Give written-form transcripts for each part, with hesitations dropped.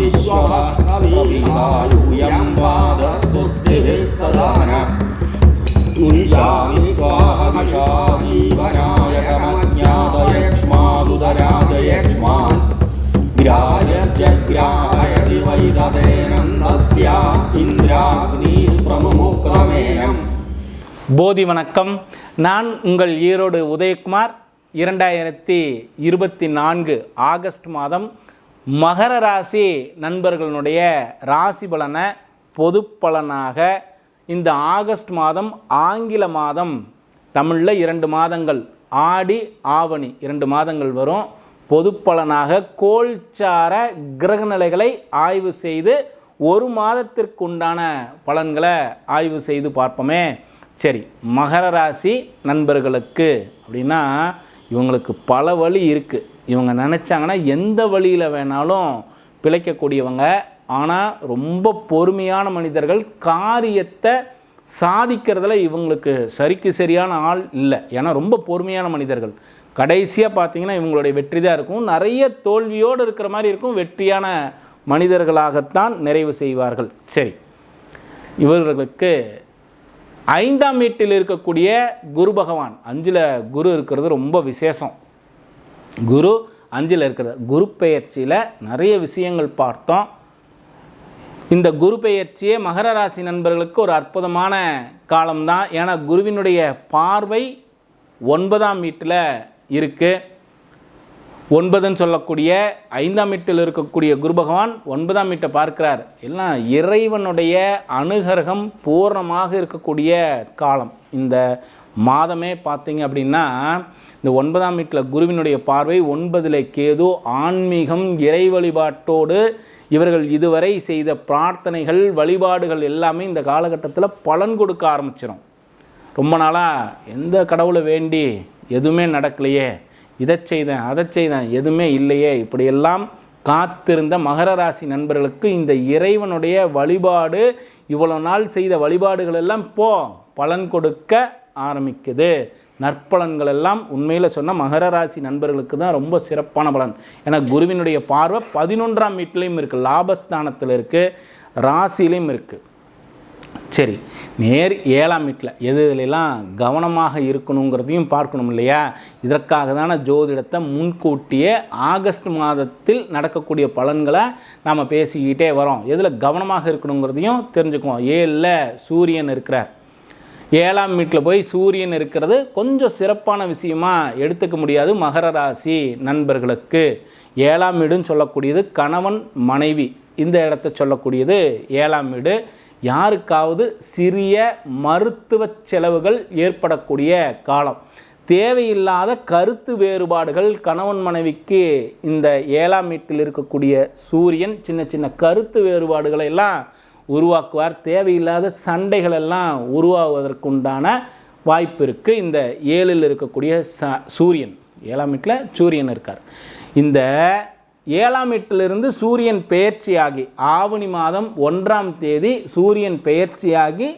विश्वभद्रवीतायुयं पादस्तुतिभिः सदान तुञ्जामि त्वाहमिषाजीवनायकमज्ञातयक्ष्मादुदराजयक्ष्मान् ग्राह्यत्यग्राहयति वैदतेनन्दस्य इन्द्राग्निप्रमुमुक्तमेनम्. போதி வணக்கம். நான் உங்கள் ஈரோடு உதயகுமார். 2024 ஆகஸ்ட் மாதம் மகர ராசி நண்பர்களுடைய ராசி பலனை பொது பலனாக இந்த ஆகஸ்ட் மாதம் ஆங்கில மாதம் தமிழில் 2 மாதங்கள் ஆடி ஆவணி 2 மாதங்கள் வரும். பொது பலனாக கோல்சார கிரகநிலைகளை ஆய்வு செய்து ஒரு மாதத்திற்குண்டான பலன்களை ஆய்வு செய்து பார்ப்போமே. சரி, மகர ராசி நண்பர்களுக்கு அப்படின்னா இவங்களுக்கு பல வழி இருக்குது. இவங்க நினச்சாங்கன்னா எந்த வழியில் வேணாலும் பிழைக்கக்கூடியவங்க. ஆனால் ரொம்ப பொறுமையான மனிதர்கள். காரியத்தை சாதிக்கிறதுல இவங்களுக்கு சரிக்கு சரியான ஆள் இல்லை. ஏன்னா ரொம்ப பொறுமையான மனிதர்கள். கடைசியாக பார்த்திங்கன்னா இவங்களுடைய வெற்றி தான் இருக்கும். நிறைய தோல்வியோடு இருக்கிற மாதிரி இருக்கும். வெற்றியான மனிதர்களாகத்தான் நிறைவு செய்வார்கள். சரி, இவர்களுக்கு 5ஆம் வீட்டில் இருக்கக்கூடிய குரு பகவான், 5ல் குரு இருக்கிறது ரொம்ப விசேஷம். குரு 5ல் இருக்கிறது. குரு பெயர்ச்சியில் நிறைய விஷயங்கள் பார்த்தோம். இந்த குரு பெயர்ச்சியே மகர ராசி நண்பர்களுக்கு ஒரு அற்புதமான காலம்தான். ஏன்னா குருவினுடைய பார்வை 9ஆம் வீட்டில் இருக்குது. 9ன்னு சொல்லக்கூடிய 5ஆம் வீட்டில் இருக்கக்கூடிய குரு பகவான் 9ஆம் வீட்டை பார்க்கிறார். எல்லாம் இறைவனுடைய அனுகிரகம் பூர்ணமாக இருக்கக்கூடிய காலம். இந்த மாதமே பார்த்தீங்க அப்படின்னா இந்த 9ஆம் வீட்டில் குருவினுடைய பார்வை, 9ல் கேது. ஆன்மீகம், இறை வழிபாட்டோடு இவர்கள் இதுவரை செய்த பிரார்த்தனைகள் வழிபாடுகள் எல்லாமே இந்த காலகட்டத்தில் பலன் கொடுக்க ஆரம்பிச்சிடும். ரொம்ப நாளாக எந்த கடவுளை வேண்டி எதுவுமே நடக்கலையே, இதை செய்தேன் அதை செய்தேன் எதுவுமே இல்லையே, இப்படியெல்லாம் காத்திருந்த மகர ராசி நண்பர்களுக்கு இந்த இறைவனுடைய வழிபாடு, இவ்வளோ நாள் செய்த வழிபாடுகள் எல்லாம் பலன் கொடுக்க ஆரம்பிக்குது. நற்பலன்கள் எல்லாம் உண்மையில் சொன்னால் மகர ராசி நண்பர்களுக்கு தான் ரொம்ப சிறப்பான பலன். ஏன்னா குருவினுடைய பார்வை 11ஆம் வீட்டிலையும் இருக்குது, லாபஸ்தானத்தில் இருக்குது, ராசிலையும் இருக்குது. சரி, நேர் 7ஆம் வீட்டில் எதுலாம் கவனமாக இருக்கணுங்கிறதையும் பார்க்கணும் இல்லையா? இதற்காக தானே ஜோதிடத்தை முன்கூட்டியே ஆகஸ்ட் மாதத்தில் நடக்கக்கூடிய பலன்களை நாம் பேசிக்கிட்டே வரோம். எதில் கவனமாக இருக்கணுங்கிறதையும் தெரிஞ்சுக்குவோம். 7ல் சூரியன் இருக்கிறார். 7ஆம் வீட்டில் போய் சூரியன் இருக்கிறது கொஞ்சம் சிறப்பான விஷயமா எடுத்துக்க முடியாது மகர ராசி நண்பர்களுக்கு. 7ஆம் வீடுன்னு சொல்லக்கூடியது கணவன் மனைவி, இந்த இடத்த சொல்லக்கூடியது 7ஆம் வீடு. யாருக்காவது சிறிய மருத்துவ செலவுகள் ஏற்படக்கூடிய காலம். தேவையில்லாத கருத்து வேறுபாடுகள் கணவன் மனைவிக்கு இந்த 7ஆம் வீட்டில் இருக்கக்கூடிய சூரியன் சின்ன சின்ன கருத்து வேறுபாடுகளை எல்லாம் உருவாக்குவார். தேவையில்லாத சண்டைகள் எல்லாம் உருவாகுவதற்குண்டான வாய்ப்பு இருக்குது. இந்த 7ல் இருக்கக்கூடிய சூரியன், 7ஆம் வீட்டில் சூரியன் இருக்கார். இந்த 7ஆம் வீட்டிலிருந்து சூரியன் பெயர்ச்சியாகி ஆவணி மாதம் 1ஆம் தேதி சூரியன் பெயர்ச்சியாகி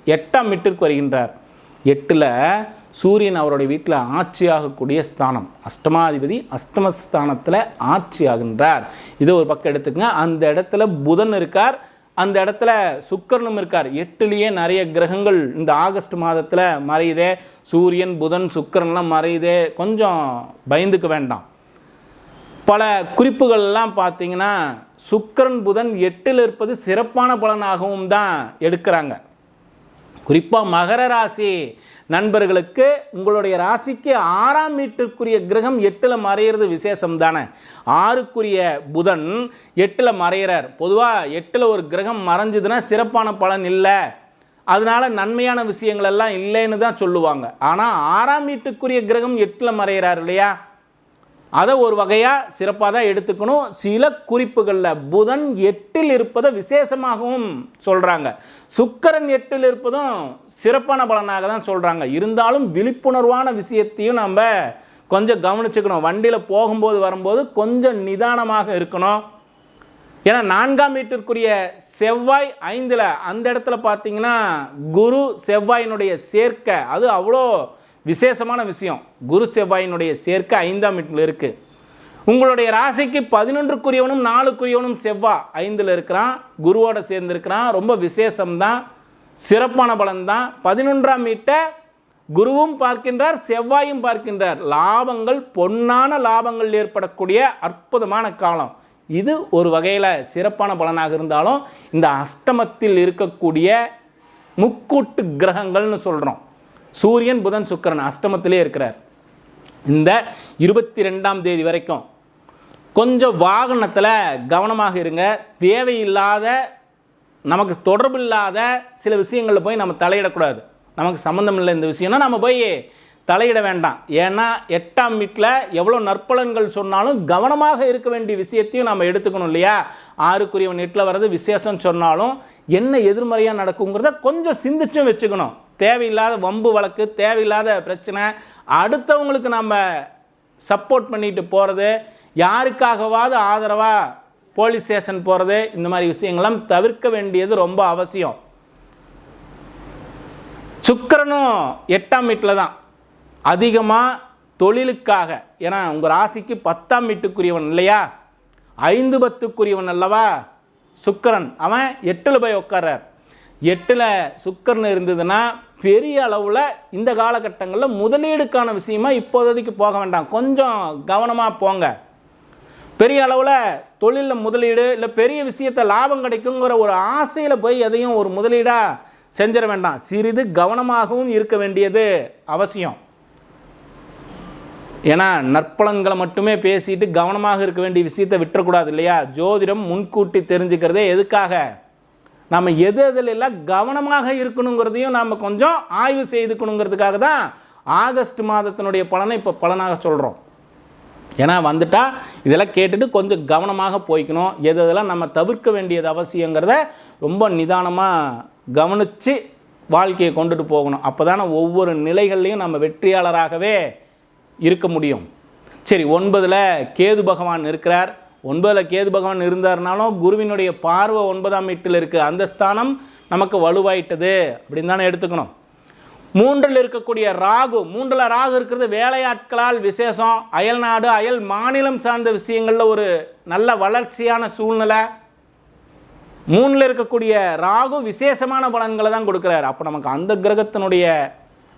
8ஆம் வீட்டிற்கு வருகின்றார். 8ல் சூரியன் அவருடைய வீட்டில் ஆட்சியாகக்கூடிய ஸ்தானம். அஷ்டமாதிபதி அஷ்டமஸ்தானத்தில் ஆட்சி ஆகின்றார். இதை ஒரு பக்கம் எடுத்துக்கங்க. அந்த இடத்துல புதன் இருக்கார், அந்த இடத்துல சுக்கிரனும் இருக்கார். 8லேயே நிறைய கிரகங்கள் இந்த ஆகஸ்ட் மாதத்தில் மறையுதே. சூரியன் புதன் சுக்கிரன்லாம் மறையுதே, கொஞ்சம் பயந்துக்க வேண்டாம். பல குறிப்புகள்லாம் பார்த்தீங்கன்னா சுக்கிரன் புதன் 8ல் இருப்பது சிறப்பான பலனாகவும் தான் எடுக்கிறாங்க. குறிப்பாக மகர ராசி நண்பர்களுக்கு உங்களுடைய ராசிக்கு 6ஆம் வீட்டிற்குரிய கிரகம் 8ல் மறையிறது விசேஷம் தானே. 6க்குரிய புதன் 8ல் மறைகிறார். பொதுவாக 8ல் ஒரு கிரகம் மறைஞ்சதுன்னா சிறப்பான பலன் இல்லை, அதனால் நன்மையான விஷயங்கள் எல்லாம் இல்லைன்னு தான் சொல்லுவாங்க. ஆனால் 6ஆம் வீட்டுக்குரிய கிரகம் 8ல் மறைகிறார் இல்லையா, அதை ஒரு வகையாக சிறப்பாக தான் எடுத்துக்கணும். சில குறிப்புகளில் புதன் 8ல் இருப்பதை விசேஷமாகவும் சொல்கிறாங்க. சுக்கிரன் 8ல் இருப்பதும் சிறப்பான பலனாக தான் சொல்கிறாங்க. இருந்தாலும் விழிப்புணர்வான விஷயத்தையும் நம்ம கொஞ்சம் கவனிச்சுக்கணும். வண்டியில் போகும்போது வரும்போது கொஞ்சம் நிதானமாக இருக்கணும். ஏன்னா 4ஆம் வீட்டிற்குரிய செவ்வாய் 5ல், அந்த இடத்துல பார்த்தீங்கன்னா குரு செவ்வாயினுடைய சேர்க்கை, அது அவ்வளோ விசேஷமான விஷயம். குரு செவ்வாயினுடைய சேர்க்கை 5ஆம் வீட்டில் இருக்குது. உங்களுடைய ராசிக்கு 11க்குரியவனும் 4க்குரியவனும் செவ்வாய் 5ல் இருக்கிறான், குருவோட சேர்ந்திருக்கிறான். ரொம்ப விசேஷம்தான், சிறப்பான பலன்தான். 11ஆம் வீட்டை குருவும் பார்க்கின்றார், செவ்வாயும் பார்க்கின்றார். லாபங்கள், பொன்னான லாபங்கள் ஏற்படக்கூடிய அற்புதமான காலம் இது. ஒரு வகையில் சிறப்பான பலனாக இருந்தாலும் இந்த அஷ்டமத்தில் இருக்கக்கூடிய முக்கூட்டு கிரகங்கள்னு சொல்கிறோம். சூரியன், புதன், சுக்கிரன் அஷ்டமத்திலே இருக்கிறார். இந்த 22ஆம் தேதி வரைக்கும் கொஞ்சம் வாகனத்தில் கவனமாக இருங்க. தேவையில்லாத, நமக்கு தொடர்பு இல்லாத சில விஷயங்களில் போய் நம்ம தலையிடக்கூடாது. நமக்கு சம்மந்தம் இல்லை இந்த விஷயம்னா நம்ம போய் தலையிட வேண்டாம். ஏன்னா 8ஆம் வீட்டில் எவ்வளோ நற்பலன்கள் சொன்னாலும் கவனமாக இருக்க வேண்டிய விஷயத்தையும் நம்ம எடுத்துக்கணும் இல்லையா. 6க்குரியவன் 8ல் வர்றது விசேஷம் சொன்னாலும் என்ன எதிர்மறையாக நடக்குங்கிறத கொஞ்சம் சிந்திச்சும் வச்சுக்கணும். தேவையில்லாத வம்பு வழக்கு, தேவையில்லாத பிரச்சனை, அடுத்தவங்களுக்கு நம்ம சப்போர்ட் பண்ணிட்டு போகிறது, யாருக்காகவாவது ஆதரவாக போலீஸ் ஸ்டேஷன் போகிறது, இந்த மாதிரி விஷயங்கள்லாம் தவிர்க்க வேண்டியது ரொம்ப அவசியம். சுக்கிரனும் 8ஆம் வீட்டில் தான் அதிகமாக தொழிலுக்காக, ஏன்னா உங்கள் ராசிக்கு 10ஆம் வீட்டுக்குரியவன் இல்லையா, 5, 10க்குரியவன் அல்லவா சுக்கிரன். அவன் 8ல் போய் உட்கார்றார். 8ல் சுக்கிரன் இருந்ததுன்னா பெரிய அளவில் இந்த காலகட்டங்களில் முதலீடுக்கான விஷயமா இப்போதைக்கு போக வேண்டாம், கொஞ்சம் கவனமாக போங்க. பெரிய அளவில் தொழிலில் முதலீடு இல்லை பெரிய விஷயத்தை லாபம் கிடைக்குங்கிற ஒரு ஆசையில் போய் எதையும் ஒரு முதலீடாக செஞ்சிட வேண்டாம். சிறிது கவனமாகவும் இருக்க வேண்டியது அவசியம். ஏன்னா நற்பலன்களை மட்டுமே பேசிட்டு கவனமாக இருக்க வேண்டிய விஷயத்தை விட்டுறக்கூடாது இல்லையா. ஜோதிடம் முன்கூட்டி தெரிஞ்சுக்கிறதே எதுக்காக, நம்ம எது எதிலெல்லாம் கவனமாக இருக்கணுங்கிறதையும் நாம் கொஞ்சம் ஆய்வு செய்துக்கணுங்கிறதுக்காக தான் ஆகஸ்ட் மாதத்தினுடைய பலனை இப்போ பலனாக சொல்கிறோம். ஏன்னா வந்துட்டால் இதெல்லாம் கேட்டுட்டு கொஞ்சம் கவனமாக போய்க்கணும். எது எதெல்லாம் நம்ம தவிர்க்க வேண்டியது அவசியங்கிறத ரொம்ப நிதானமாக கவனித்து வாழ்க்கையை கொண்டுட்டு போகணும். அப்போ தானே ஒவ்வொரு நிலைகள்லையும் நம்ம வெற்றியாளராகவே இருக்க முடியும். சரி, 9ல் கேது பகவான் இருக்கிறார். 9ல் கேது பகவான் இருந்தார்னாலும் குருவினுடைய பார்வை 9ஆம் வீட்டில் இருக்குது. அந்த ஸ்தானம் நமக்கு வலுவாயிட்டது அப்படின்னு தானே எடுத்துக்கணும். 3ல் இருக்கக்கூடிய ராகு, 3ல் ராகு இருக்கிறது வேலையாட்களால் விசேஷம், அயல்நாடு அயல் மாநிலம் சார்ந்த விஷயங்களில் ஒரு நல்ல வளர்ச்சியான சூழ்நிலை. 3ல் இருக்கக்கூடிய ராகு விசேஷமான பலன்களை தான் கொடுக்குறாரு. அப்போ நமக்கு அந்த கிரகத்தினுடைய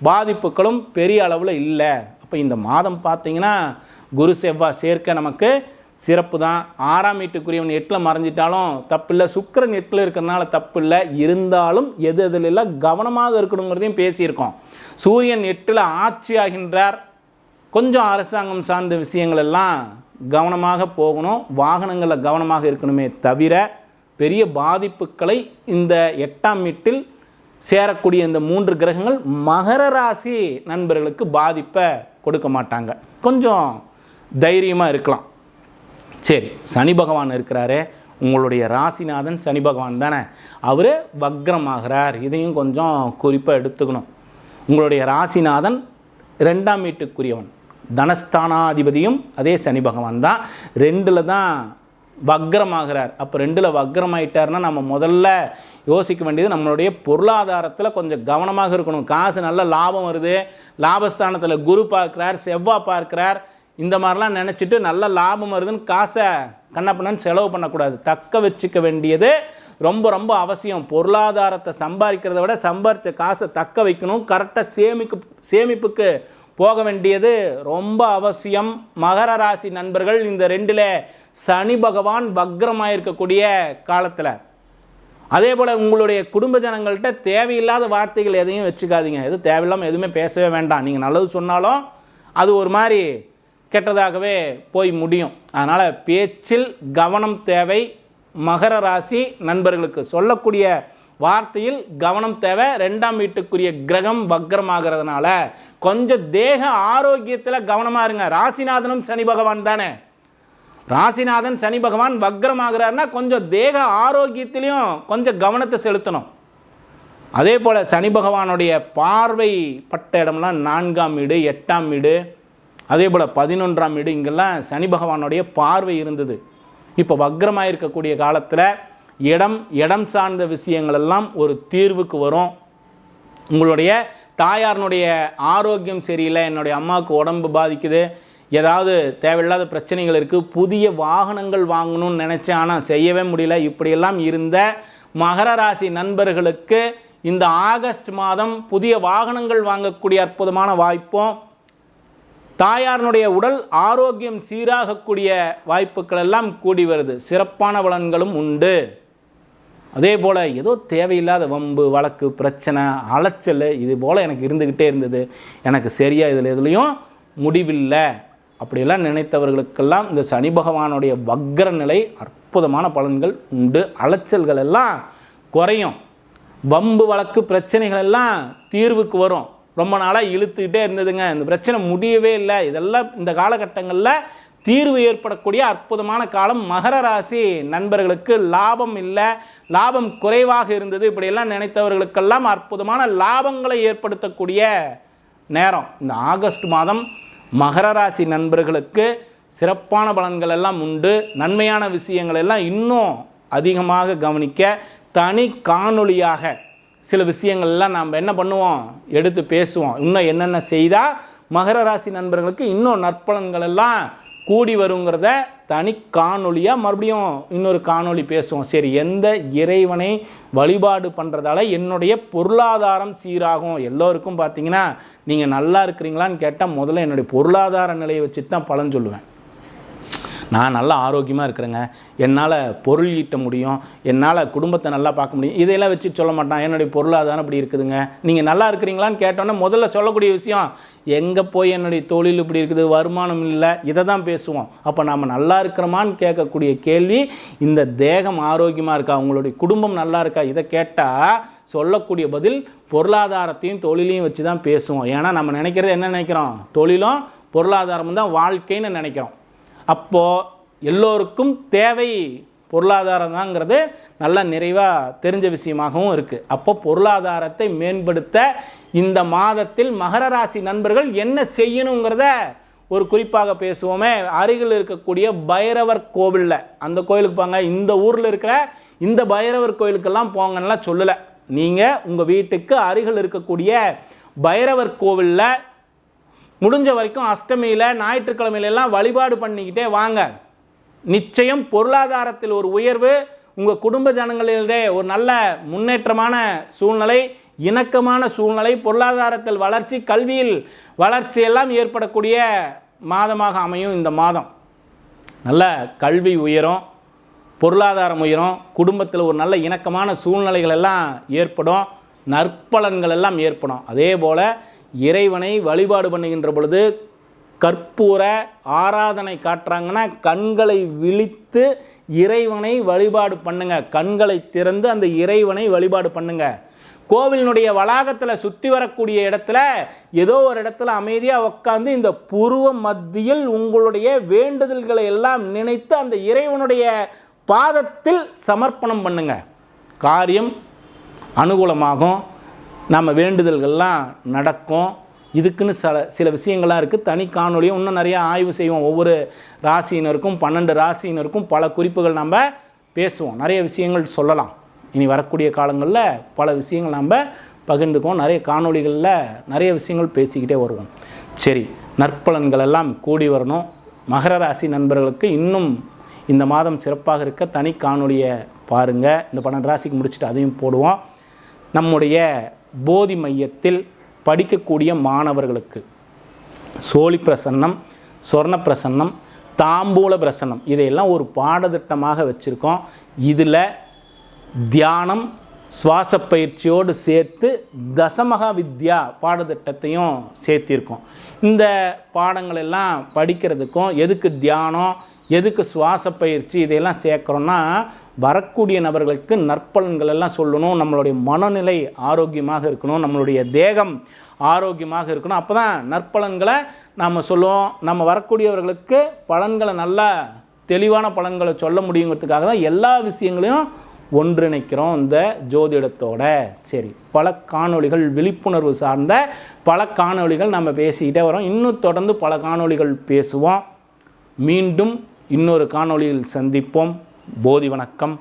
பாதிப்புகளும் பெரிய அளவில் இல்லை. அப்போ இந்த மாதம் பார்த்திங்கன்னா குரு செவ்வாய் சேர்க்க நமக்கு சிறப்பு தான். 6ஆம் வீட்டுக்குரியவன் 8ல் மறைஞ்சிட்டாலும் தப்பில்லை, சுக்கிரன் 8ல் இருக்கிறனால தப்பு இல்லை. இருந்தாலும் எது எதிலெல்லாம் கவனமாக இருக்கணுங்கிறதையும் பேசியிருக்கோம். சூரியன் 8ல் ஆட்சி ஆகின்றார். கொஞ்சம் அரசாங்கம் சார்ந்த விஷயங்கள் எல்லாம் கவனமாக போகணும், வாகனங்களில் கவனமாக இருக்கணுமே தவிர பெரிய பாதிப்புகளை இந்த 8ஆம் வீட்டில் சேரக்கூடிய இந்த 3 கிரகங்கள் மகர ராசி நண்பர்களுக்கு பாதிப்பை கொடுக்க மாட்டாங்க. கொஞ்சம் தைரியமாக இருக்கலாம். சரி, சனி பகவான் இருக்கிறாரு, உங்களுடைய ராசிநாதன் சனி பகவான் தானே, அவர் வக்ரமாகிறார். இதையும் கொஞ்சம் குறிப்பாக எடுத்துக்கணும். உங்களுடைய ராசிநாதன் 2ஆம் வீட்டுக்குரியவன், தனஸ்தானாதிபதியும் அதே சனி பகவான் தான். 2ல் தான் வக்ரமாகிறார். அப்போ 2ல் வக்ரமாயிட்டார்னா நம்ம முதல்ல யோசிக்க வேண்டியது நம்மளுடைய பொருளாதாரத்தில் கொஞ்சம் கவனமாக இருக்கணும். காசு நல்ல லாபம் வருது, லாபஸ்தானத்தில் குரு பார்க்குறார், செவ்வாய் பார்க்குறார், இந்த மாதிரிலாம் நினச்சிட்டு நல்ல லாபம் வருதுன்னு காசை கண்ணப்பண்ணன்னு செலவு பண்ணக்கூடாது. தக்க வச்சுக்க வேண்டியது ரொம்ப ரொம்ப அவசியம். பொருளாதாரத்தை சம்பாதிக்கிறத விட சம்பாதிச்ச காசை தக்க வைக்கணும். கரெக்டாக சேமிப்புக்கு போக வேண்டியது ரொம்ப அவசியம். மகர ராசி நண்பர்கள் இந்த 2ல் சனி பகவான் வக்ரமாயிருக்கக்கூடிய காலத்தில், அதே போல் உங்களுடைய குடும்ப ஜனங்கள்கிட்ட தேவையில்லாத வார்த்தைகள் எதையும் வச்சுக்காதீங்க. எது தேவையில்லாமல் எதுவுமே பேசவே வேண்டாம். நீங்கள் நல்லது சொன்னாலும் அது ஒரு மாதிரி கெட்டதாகவே போய் முடியும். அதனால் பேச்சில் கவனம் தேவை. மகர ராசி நண்பர்களுக்கு சொல்லக்கூடிய வார்த்தையில் கவனம் தேவை. 2ஆம் வீட்டுக்குரிய கிரகம் வக்ரமாகிறதுனால கொஞ்சம் தேக ஆரோக்கியத்தில் கவனமாக இருங்க. ராசிநாதனும் சனி பகவான் தானே, ராசிநாதன் சனி பகவான் வக்ரமாகிறாருன்னா கொஞ்சம் தேக ஆரோக்கியத்திலையும் கொஞ்சம் கவனத்தை செலுத்தணும். அதே போல் சனி பகவானுடைய பார்வை பட்ட இடம்லாம் 4ஆம் வீடு, 8ஆம் வீடு, அதே போல் 11ஆம் வீடு, இங்கெல்லாம் சனி பகவானுடைய பார்வை இருந்தது. இப்போ வக்ரமாக இருக்கக்கூடிய காலத்தில் இடம் சார்ந்த விஷயங்கள் எல்லாம் ஒரு தீர்வுக்கு வரும். உங்களுடைய தாயாரினுடைய ஆரோக்கியம் சரியில்லை, என்னுடைய அம்மாவுக்கு உடம்பு பாதிக்குது, ஏதாவது தேவையில்லாத பிரச்சனைகள் இருக்குது, புதிய வாகனங்கள் வாங்கணும்னு நினச்சேன் ஆனால் செய்யவே முடியல, இப்படியெல்லாம் இருந்த மகர ராசி நண்பர்களுக்கு இந்த ஆகஸ்ட் மாதம் புதிய வாகனங்கள் வாங்கக்கூடிய அற்புதமான வாய்ப்பும், தாயாரனுடைய உடல் ஆரோக்கியம் சீராகக்கூடிய வாய்ப்புகள் எல்லாம் கூடி வருது. சிறப்பான பலன்களும் உண்டு. அதே போல் ஏதோ தேவையில்லாத வம்பு வழக்கு பிரச்சனை அலைச்சல் இது போல் எனக்கு இருந்துக்கிட்டே இருந்தது, எனக்கு சரியாக இதில் எதுலேயும் முடிவில்லை அப்படியெல்லாம் நினைத்தவர்களுக்கெல்லாம் இந்த சனி பகவானுடைய வக்ர நிலை அற்புதமான பலன்கள் உண்டு. அலைச்சல்கள் எல்லாம் குறையும், வம்பு வழக்கு பிரச்சனைகள் எல்லாம் தீர்வுக்கு வரும். ரொம்ப நாளாக இழுத்துக்கிட்டே இருந்ததுங்க, இந்த பிரச்சனை முடியவே இல்லை, இதெல்லாம் இந்த காலகட்டங்களில் தீர்வு ஏற்படக்கூடிய அற்புதமான காலம். மகர ராசி நண்பர்களுக்கு லாபம் இல்லை, லாபம் குறைவாக இருந்தது, இப்படியெல்லாம் நினைத்தவர்களுக்கெல்லாம் அற்புதமான லாபங்களை ஏற்படுத்தக்கூடிய நேரம். இந்த ஆகஸ்ட் மாதம் மகர ராசி நண்பர்களுக்கு சிறப்பான பலன்கள் எல்லாம் உண்டு. நன்மையான விஷயங்கள் எல்லாம் இன்னும் அதிகமாக கவனிக்க தனி காணொளியாக சில விஷயங்கள்லாம் நாம் என்ன பண்ணுவோம், எடுத்து பேசுவோம். இன்னும் என்னென்ன செய்தால் மகர ராசி நண்பர்களுக்கு இன்னும் நற்பலன்கள் எல்லாம் கூடி வருங்கிறத தனி காணொளியாக மறுபடியும் இன்னொரு காணொளி பேசுவோம். சரி, எந்த இறைவனை வழிபாடு பண்ணுறதால என்னுடைய பொருளாதாரம் சீராகும்? எல்லோருக்கும் பார்த்தீங்கன்னா நீங்கள் நல்லா இருக்கிறீங்களான்னு கேட்டால் முதல்ல என்னுடைய பொருளாதார நிலையை வச்சு தான் பலன் சொல்லுவேன். நான் நல்லா ஆரோக்கியமாக இருக்கிறேங்க, என்னால் பொருள் ஈட்ட முடியும், என்னால் குடும்பத்தை நல்லா பார்க்க முடியும், இதையெல்லாம் வச்சு சொல்ல மாட்டான் என்னுடைய பொருளாதாரம் இப்படி இருக்குதுங்க. நீங்கள் நல்லா இருக்கிறீங்களான்னு கேட்டோன்னே முதல்ல சொல்லக்கூடிய விஷயம், எங்கே போய் என்னுடைய தொழில் இப்படி இருக்குது, வருமானம் இல்லை, இதை தான் பேசுவோம். அப்போ நம்ம நல்லா இருக்கிறோமான்னு கேட்கக்கூடிய கேள்வி, இந்த தேகம் ஆரோக்கியமாக இருக்கா, உங்களுடைய குடும்பம் நல்லா இருக்கா, இதை கேட்டால் சொல்லக்கூடிய பதில் பொருளாதாரத்தையும் தொழிலையும் வச்சு தான் பேசுவோம். ஏன்னா நம்ம நினைக்கிறது என்ன நினைக்கிறோம், தொழிலும் பொருளாதாரமும் தான் வாழ்க்கைன்னு நினைக்கிறோம். அப்போது எல்லோருக்கும் தேவை பொருளாதாரம் தாங்கிறது நல்லா நிறைவாக தெரிஞ்ச விஷயமாகவும் இருக்குது. அப்போ பொருளாதாரத்தை மேம்படுத்த இந்த மாதத்தில் மகர ராசி நண்பர்கள் என்ன செய்யணுங்கிறத ஒரு குறிப்பாக பேசுவோமே. அருகில் இருக்கக்கூடிய பைரவர் கோவிலில், அந்த கோயிலுக்கு போங்க, இந்த ஊரில் இருக்கிற இந்த பைரவர் கோயிலுக்கெல்லாம் போங்கன்னெலாம் சொல்லலை. நீங்கள் உங்கள் வீட்டுக்கு அருகில் இருக்கக்கூடிய பைரவர் கோவிலில் முடிஞ்ச வரைக்கும் அஷ்டமியில் ஞாயிற்றுக்கிழமையிலெல்லாம் வழிபாடு பண்ணிக்கிட்டே வாங்க. நிச்சயம் பொருளாதாரத்தில் ஒரு உயர்வு, உங்கள் குடும்ப ஜனங்களிலே ஒரு நல்ல முன்னேற்றமான சூழ்நிலை, இணக்கமான சூழ்நிலை, பொருளாதாரத்தில் வளர்ச்சி, கல்வியில் வளர்ச்சி எல்லாம் ஏற்படக்கூடிய மாதமாக அமையும். இந்த மாதம் நல்ல கல்வி உயரும், பொருளாதாரம் உயரும், குடும்பத்தில் ஒரு நல்ல இணக்கமான சூழ்நிலைகள் எல்லாம் ஏற்படும், நற்பலன்கள் எல்லாம் ஏற்படும். அதே போல் இறைவனை வழிபாடு பண்ணுகின்ற பொழுது கற்பூர ஆராதனை காட்டுறாங்கன்னா கண்களை விழித்து இறைவனை வழிபாடு பண்ணுங்க. கண்களை திறந்து அந்த இறைவனை வழிபாடு பண்ணுங்க. கோவிலினுடைய வளாகத்தில் சுற்றி வரக்கூடிய இடத்துல ஏதோ ஒரு இடத்துல அமைதியாக உட்காந்து இந்த புருவ மத்தியில் உங்களுடைய வேண்டுதல்களை எல்லாம் நினைத்து அந்த இறைவனுடைய பாதத்தில் சமர்ப்பணம் பண்ணுங்க. காரியம் அனுகூலமாகும், நம்ம வேண்டுதல்கள்லாம் நடக்கும். இதுக்குன்னு சில விஷயங்கள்லாம் இருக்குது. தனி காணொலியும் இன்னும் நிறையா ஆய்வு செய்வோம். ஒவ்வொரு ராசியினருக்கும் 12 ராசியினருக்கும் பல குறிப்புகள் நம்ம பேசுவோம். நிறைய விஷயங்கள் சொல்லலாம். இனி வரக்கூடிய காலங்களில் பல விஷயங்கள் நம்ம பகிர்ந்துக்குவோம். நிறைய காணொலிகளில் நிறைய விஷயங்கள் பேசிக்கிட்டே வருவோம். சரி, நற்பலன்கள் எல்லாம் கூடி வரணும். மகர ராசி நண்பர்களுக்கு இன்னும் இந்த மாதம் சிறப்பாக இருக்க தனி காணொலியை பாருங்கள். இந்த 12 ராசிக்கு முடிச்சுட்டு அதையும் போடுவோம். நம்முடைய போதி மையத்தில் படிக்கக்கூடிய மாணவர்களுக்கு சோழி பிரசன்னம், சொர்ண பிரசன்னம், தாம்பூல பிரசன்னம் இதையெல்லாம் ஒரு பாடத்திட்டமாக வச்சுருக்கோம். இதில் தியானம், சுவாச பயிற்சியோடு சேர்த்து தசமகா வித்யா பாடத்திட்டத்தையும் சேர்த்திருக்கோம். இந்த பாடங்கள் எல்லாம் படிக்கிறதுக்கும் எதுக்கு தியானம், எதுக்கு சுவாச பயிற்சி இதையெல்லாம் சேர்க்குறோன்னா வரக்கூடிய நபர்களுக்கு நற்பலன்கள் எல்லாம் சொல்லணும். நம்மளுடைய மனநிலை ஆரோக்கியமாக இருக்கணும், நம்மளுடைய தேகம் ஆரோக்கியமாக இருக்கணும். அப்போ தான் நற்பலன்களை நாம் சொல்லுவோம். நம்ம வரக்கூடியவர்களுக்கு பலன்களை நல்லா தெளிவான பலன்களை சொல்ல முடியுங்கிறதுக்காக தான் எல்லா விஷயங்களையும் ஒன்றிணைக்கிறோம் இந்த ஜோதிடத்தோட. சரி, பல காணொளிகள் விழிப்புணர்வு சார்ந்த பல காணொளிகள் நம்ம பேசிக்கிட்டே வரோம். இன்னும் தொடர்ந்து பல காணொளிகள் பேசுவோம். மீண்டும் இன்னொரு காணொளியில் சந்திப்போம். போதி வணக்கம்.